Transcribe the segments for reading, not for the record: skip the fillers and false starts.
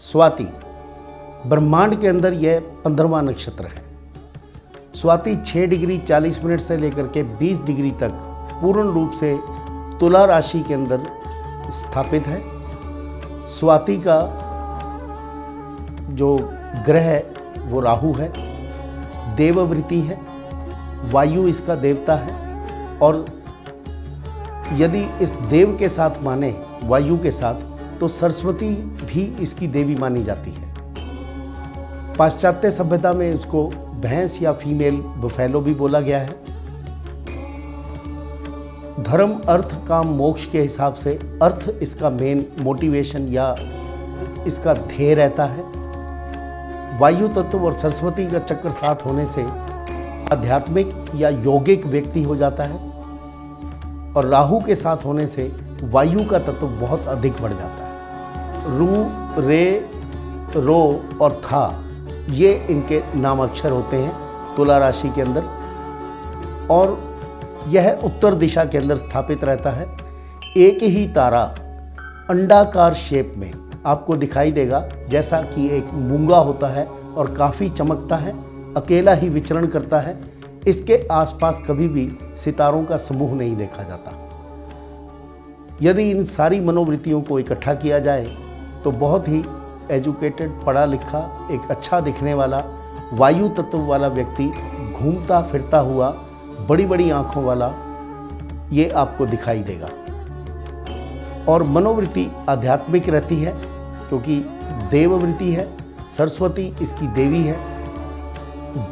स्वाति ब्रह्मांड के अंदर यह 15वां नक्षत्र है। स्वाति 6 डिग्री 40 मिनट से लेकर के 20 डिग्री तक पूर्ण रूप से तुला राशि के अंदर स्थापित है। स्वाति का जो ग्रह है वो राहु है, देववृत्ति है, वायु इसका देवता है और यदि इस देव के साथ माने वायु के साथ तो सरस्वती भी इसकी देवी मानी जाती है। पाश्चात्य सभ्यता में इसको भैंस या फीमेल बफेलो भी बोला गया है। धर्म अर्थ काम मोक्ष के हिसाब से अर्थ इसका मेन मोटिवेशन या इसका ध्येय रहता है। वायु तत्व और सरस्वती का चक्र साथ होने से आध्यात्मिक या यौगिक व्यक्ति हो जाता है और राहु के साथ होने से वायु का तत्व बहुत अधिक बढ़ जाता है। रू, रे, रो और था ये इनके नाम अक्षर होते हैं तुला राशि के अंदर और यह उत्तर दिशा के अंदर स्थापित रहता है। एक ही तारा अंडाकार शेप में आपको दिखाई देगा, जैसा कि एक मूंगा होता है और काफ़ी चमकता है, अकेला ही विचरण करता है। इसके आसपास कभी भी सितारों का समूह नहीं देखा जाता। यदि इन सारी मनोवृत्तियों को इकट्ठा किया जाए तो बहुत ही एजुकेटेड, पढ़ा लिखा, एक अच्छा दिखने वाला वायु तत्व वाला व्यक्ति घूमता फिरता हुआ बड़ी बड़ी आँखों वाला ये आपको दिखाई देगा। और मनोवृत्ति आध्यात्मिक रहती है क्योंकि देववृत्ति है, सरस्वती इसकी देवी है।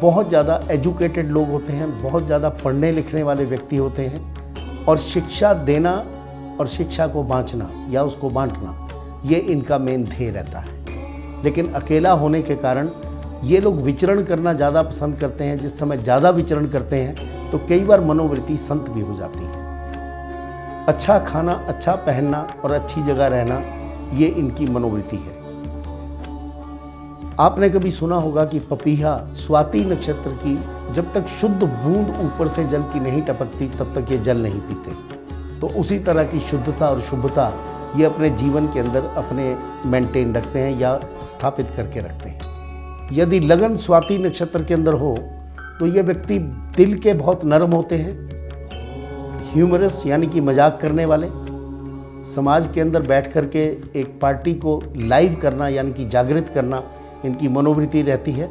बहुत ज़्यादा एजुकेटेड लोग होते हैं, बहुत ज़्यादा पढ़ने लिखने वाले व्यक्ति होते हैं और शिक्षा देना और शिक्षा को बाँचना या उसको बांटना ये इनका मेन ध्येय रहता है। लेकिन अकेला होने के कारण ये लोग विचरण करना ज़्यादा पसंद करते हैं। जिस समय ज़्यादा विचरण करते हैं तो कई बार मनोवृत्ति संत भी हो जाती है। अच्छा खाना, अच्छा पहनना और अच्छी जगह रहना ये इनकी मनोवृत्ति है। आपने कभी सुना होगा कि पपीहा स्वाति नक्षत्र की जब तक शुद्ध बूंद ऊपर से जल की नहीं टपकती तब तक ये जल नहीं पीते। तो उसी तरह की शुद्धता और शुभता ये अपने जीवन के अंदर अपने मेंटेन रखते हैं या स्थापित करके रखते हैं। यदि लगन स्वाति नक्षत्र के अंदर हो तो ये व्यक्ति दिल के बहुत नरम होते हैं, ह्यूमरस यानी कि मजाक करने वाले, समाज के अंदर बैठ कर के एक पार्टी को लाइव करना यानी कि जागृत करना इनकी मनोवृत्ति रहती है।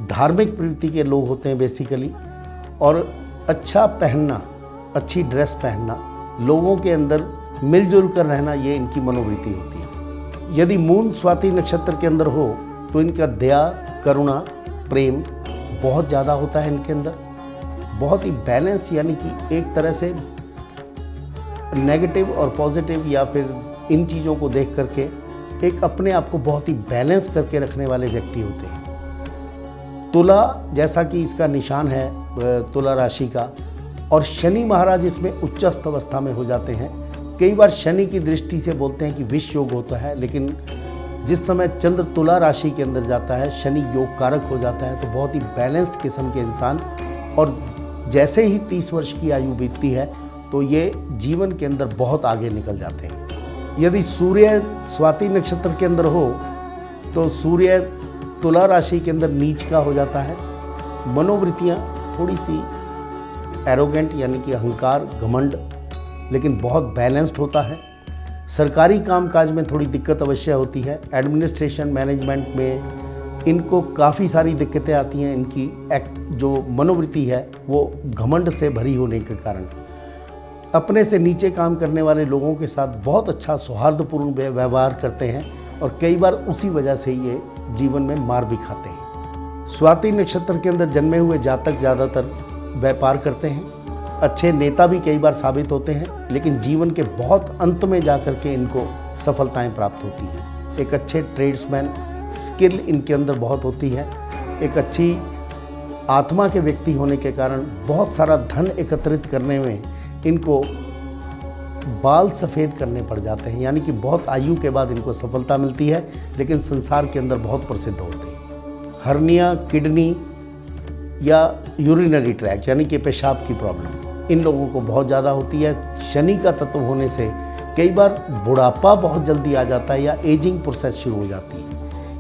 धार्मिक प्रवृत्ति के लोग होते हैं बेसिकली और अच्छा पहनना, अच्छी ड्रेस पहनना, लोगों के अंदर मिलजुल कर रहना ये इनकी मनोवृत्ति होती है। यदि मून स्वाति नक्षत्र के अंदर हो तो इनका दया, करुणा, प्रेम बहुत ज़्यादा होता है इनके अंदर। बहुत ही बैलेंस यानी कि एक तरह से नेगेटिव और पॉजिटिव या फिर इन चीज़ों को देख करके एक अपने आप को बहुत ही बैलेंस करके रखने वाले व्यक्ति होते हैं। तुला जैसा कि इसका निशान है तुला राशि का और शनि महाराज इसमें उच्चस्थ अवस्था में हो जाते हैं। कई बार शनि की दृष्टि से बोलते हैं कि विष योग होता है, लेकिन जिस समय चंद्र तुला राशि के अंदर जाता है शनि योग कारक हो जाता है। तो बहुत ही बैलेंस्ड किस्म के इंसान और जैसे ही 30 वर्ष की आयु बीतती है तो ये जीवन के अंदर बहुत आगे निकल जाते हैं। यदि सूर्य स्वाति नक्षत्र के अंदर हो तो सूर्य तुला राशि के अंदर नीच का हो जाता है। मनोवृत्तियाँ थोड़ी सी एरोगेंट यानी कि अहंकार, घमंड, लेकिन बहुत बैलेंस्ड होता है। सरकारी कामकाज में थोड़ी दिक्कत अवश्य होती है। एडमिनिस्ट्रेशन मैनेजमेंट में इनको काफ़ी सारी दिक्कतें आती हैं। इनकी जो मनोवृत्ति है वो घमंड से भरी होने के कारण अपने से नीचे काम करने वाले लोगों के साथ बहुत अच्छा सौहार्दपूर्ण व्यवहार करते हैं और कई बार उसी वजह से ये जीवन में मार भी खाते हैं। स्वाति नक्षत्र के अंदर जन्मे हुए जातक ज़्यादातर व्यापार करते हैं, अच्छे नेता भी कई बार साबित होते हैं, लेकिन जीवन के बहुत अंत में जाकर के इनको सफलताएं प्राप्त होती हैं। एक अच्छे ट्रेड्समैन, स्किल इनके अंदर बहुत होती है। एक अच्छी आत्मा के व्यक्ति होने के कारण बहुत सारा धन एकत्रित करने में इनको बाल सफ़ेद करने पड़ जाते हैं, यानी कि बहुत आयु के बाद इनको सफलता मिलती है, लेकिन संसार के अंदर बहुत प्रसिद्ध होते हैं। हर्निया, किडनी या यूरिनरी ट्रैक्ट यानी कि पेशाब की प्रॉब्लम इन लोगों को बहुत ज़्यादा होती है। शनि का तत्व होने से कई बार बुढ़ापा बहुत जल्दी आ जाता है या एजिंग प्रोसेस शुरू हो जाती है।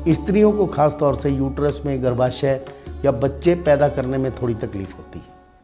स्त्रियों को खास तौर से यूट्रस में गर्भाशय या बच्चे पैदा करने में थोड़ी तकलीफ होती है।